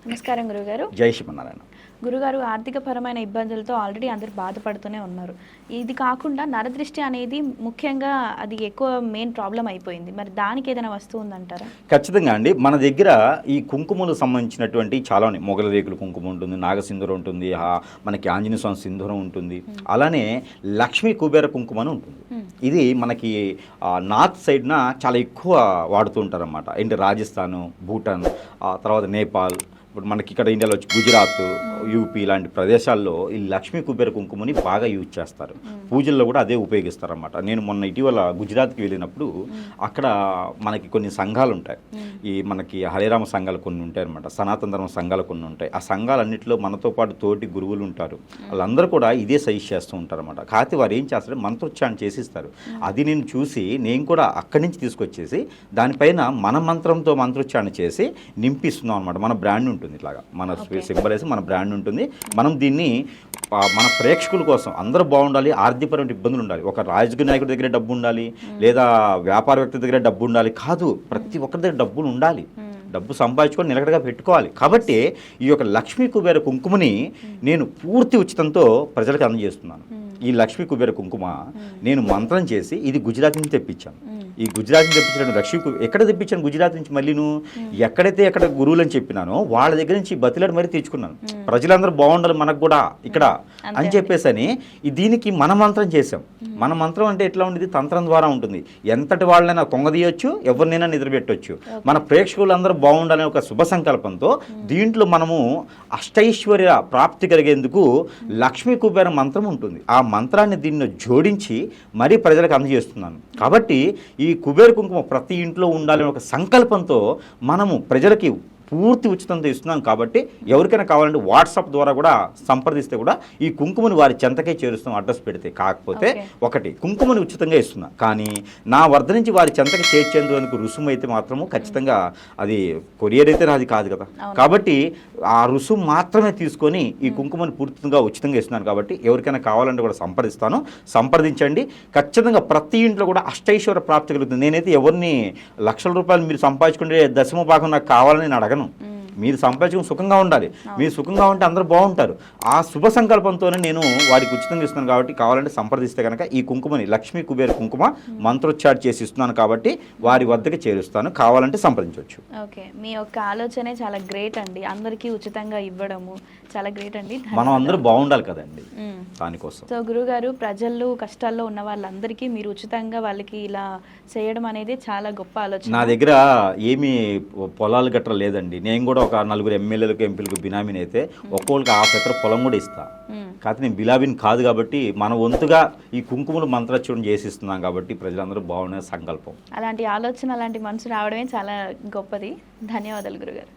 నమస్కారం గురుగారు. జై శ్రీమన్నారాయణ. గురుగారు, ఆర్థికపరమైన ఇబ్బందులతో ఆల్రెడీ అందరు బాధపడుతూనే ఉన్నారు. ఇది కాకుండా నరదృష్టి అనేది ముఖ్యంగా అది ఎక్కువ మెయిన్ ప్రాబ్లం అయిపోయింది. మరి దానికి ఏదైనా వస్తువు ఉందంటారా? ఖచ్చితంగా అండి. మన దగ్గర ఈ కుంకుమలకు సంబంధించినటువంటి చాలా ఉన్నాయి. మొగల రేకుల కుంకుమ ఉంటుంది, నాగసింధూరం ఉంటుంది, మనకి ఆంజనేయ స్వామి సింధూరం ఉంటుంది, అలానే లక్ష్మీ కుబేర కుంకుమ అని ఉంటుంది. ఇది మనకి నార్త్ సైడ్న చాలా ఎక్కువ వాడుతూ ఉంటారన్నమాట. ఏంటి రాజస్థాన్, భూటాన్, తర్వాత నేపాల్, ఇప్పుడు మనకి ఇక్కడ ఇండియాలో వచ్చి గుజరాత్, యూపీ ఇలాంటి ప్రదేశాల్లో ఈ లక్ష్మీ కుబేర కుంకుమని బాగా యూజ్ చేస్తారు. పూజల్లో కూడా అదే ఉపయోగిస్తారన్నమాట. నేను మొన్న ఇటీవల గుజరాత్కి వెళ్ళినప్పుడు అక్కడ మనకి కొన్ని సంఘాలు ఉంటాయి. ఈ మనకి హరిరామ సంఘాలు కొన్ని ఉంటాయి అనమాట, సనాతన ధర్మ సంఘాలు కొన్ని ఉంటాయి. ఆ సంఘాలన్నింటిలో మనతో పాటు తోటి గురువులు ఉంటారు. వాళ్ళందరూ కూడా ఇదే సజెస్ట్ చేస్తూ ఉంటారు అనమాట. కాకపోతే వారు ఏం చేస్తారంటే మంత్రోచ్చారణ చేసిస్తారు. అది నేను చూసి నేను కూడా అక్కడి నుంచి తీసుకొచ్చేసి దానిపైన మన మంత్రంతో మంత్రోచ్చారణ చేసి నింపిస్తున్నాం అనమాట. మన బ్రాండ్ ఉంటుంది, ఇట్లాగా మన సింబల్ వేసి మన బ్రాండ్ ఉంటుంది. మనం దీన్ని మన ప్రేక్షకుల కోసం అందరూ బాగుండాలి, ఆర్థికపరమైన ఇబ్బందులు ఉండాలి. ఒక రాజకీయ నాయకుడి దగ్గర డబ్బు ఉండాలి, లేదా వ్యాపార వ్యక్తి దగ్గర డబ్బు ఉండాలి కాదు, ప్రతి ఒక్కరి దగ్గర డబ్బులు ఉండాలి. డబ్బు సంపాదించుకొని నిలకడగా పెట్టుకోవాలి. కాబట్టి ఈ యొక్క లక్ష్మీ కుబేర కుంకుమని నేను పూర్తి ఉచితంతో ప్రజలకు అందజేస్తున్నాను. ఈ లక్ష్మీ కుబేర కుంకుమ నేను మంత్రం చేసి ఇది గుజరాత్ నుంచి తెప్పించాను. ఈ గుజరాత్ నుంచి తెప్పించిన లక్ష్మీ ఎక్కడ తెప్పించాను? గుజరాత్ నుంచి. మళ్ళీ ఎక్కడైతే ఎక్కడ గురువులు అని చెప్పినానో వాళ్ళ దగ్గర నుంచి బతిలాడు మరీ తెచ్చుకున్నాను. ప్రజలందరూ బాగుండాలి మనకు కూడా ఇక్కడ అని చెప్పేసి దీనికి మన మంత్రం చేసాం. మన మంత్రం అంటే ఎట్లా ఉండేది? తంత్రం ద్వారా ఉంటుంది. ఎంతటి వాళ్ళైనా కొంగదీయొచ్చు, ఎవరినైనా నిద్రపెట్టొచ్చు. మన ప్రేక్షకులందరూ బాగుండాలనే ఒక శుభ సంకల్పంతో దీంట్లో మనము అష్టైశ్వర్య ప్రాప్తి కలిగేందుకు లక్ష్మీ కుబేర మంత్రం ఉంటుంది. ఆ మంత్రాన్ని దీన్ని జోడించి మరీ ప్రజలకు అందజేస్తున్నాను. కాబట్టి ఈ కుబేర కుంకుమ ప్రతి ఇంట్లో ఉండాలని ఒక సంకల్పంతో మనము ప్రజలకి పూర్తి ఉచితంతో ఇస్తున్నాం. కాబట్టి ఎవరికైనా కావాలంటే వాట్సాప్ ద్వారా కూడా సంప్రదిస్తే కూడా ఈ కుంకుమని వారి చెంతకే చేరుస్తాం అడ్రస్ పెడితే. కాకపోతే ఒకటి కుంకుమని ఉచితంగా ఇస్తున్నా, కానీ నా వద్ద నుంచి వారి చెంతకి చేర్చేందుకు రుసుము అయితే మాత్రము ఖచ్చితంగా అది కొరియర్ అయితే నాది కాదు కదా. కాబట్టి ఆ రుసుము మాత్రమే తీసుకొని ఈ కుంకుమని పూర్తిగా ఉచితంగా ఇస్తున్నాను. కాబట్టి ఎవరికైనా కావాలంటే కూడా సంప్రదించండి. ఖచ్చితంగా ప్రతి ఇంట్లో కూడా అష్టైశ్వర్య ప్రాప్తి కలుగుతుంది. నేనైతే ఎవరిని లక్షల రూపాయలు మీరు సంపాదించుకుంటే దశమ భాగం నాకు కావాలని నేను అడగను. మీరు సంపాదించుకుని సుఖంగా ఉండాలి. మీరు సుఖంగా ఉంటే అందరూ బాగుంటారు. ఆ శుభ సంకల్పంతోనే నేను వారికి ఉచితంగా ఇస్తున్నాను. కాబట్టి కావాలంటే సంప్రదిస్తే కనుక ఈ కుంకుమని లక్ష్మీ కుబేర కుంకుమ మంత్రోచ్చారణ చేసి ఇస్తున్నాను. కాబట్టి వారి వద్దకు చేరుస్తాను. కావాలంటే సంప్రదించవచ్చు. ఓకే, మీ యొక్క ఆలోచనే చాలా గ్రేట్ అండి. అందరికీ ఉచితంగా ఇవ్వడము చాలా గ్రేట్ అండి. మనం అందరూ బాగుండాలి కదండి దానికోసం. సో గురుగారు, ప్రజలు కష్టాల్లో ఉన్న వాళ్ళందరికీ మీరు ఉచితంగా వాళ్ళకి ఇలా చేయడం అనేది చాలా గొప్ప ఆలోచన. నా దగ్గర ఏమీ పొలాలు గట్రా లేదండి. నేను కూడా ఒక 4 ఎమ్మెల్యేలకు ఎంపీలకు బినామీని అయితే ఒక్కొక్కరికి 1/2 ఎకరం పొలం కూడా ఇస్తా. కాకపోతే నేను బిలాబిన్ కాదు కాబట్టి మన వంతుగా ఈ కుంకుమలు మంత్రోచ్చారణ చేసిస్తున్నాం. కాబట్టి ప్రజలందరూ బాగుండే సంకల్పం. అలాంటి ఆలోచన, అలాంటి మనసు రావడమే చాలా గొప్పది. ధన్యవాదాలు గురుగారు.